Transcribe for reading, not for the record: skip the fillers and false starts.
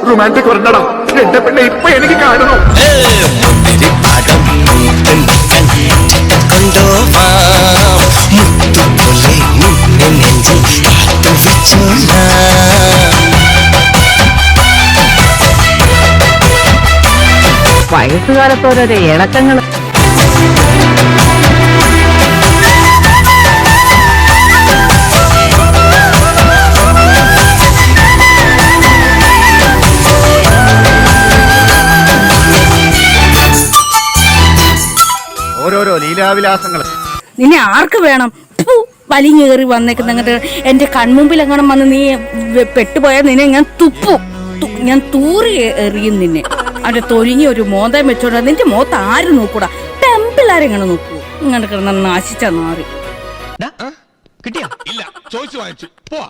Romantic വരണടാ എന്റെ പെണ്ണെ ഇപ്പൊ എനിക്ക് കാണണം. വയസ്സുകാലത്തോരോ ഇളക്കങ്ങൾ. ഓരോരോ ലീലാവിലാസങ്ങൾ. നിന്നെ ആർക്ക് വേണം? വലിഞ്ഞേറി വന്നേക്കുന്നങ്ങട്ട് എന്റെ കൺമുമ്പിൽ എങ്ങനെ വന്ന് നീ പെട്ടുപോയാൽ നിന്നെ ഞാൻ തുപ്പും. ഞാൻ തൂറി എറിയും നിന്നെ. അവന്റെ തൊഴിഞ്ഞ ഒരു മോന്തം വെച്ചോടാ. നിന്റെ മോത്ത് ആര് നോക്കൂടാ? ടെമ്പിളാരെങ്ങനെ നോക്കൂ? ഇങ്ങനെ കിടന്ന നാശിച്ച നാറി. കിട്ടിയാ? ഇല്ല, ചോദിച്ചു വാങ്ങിച്ചു. പോവാ.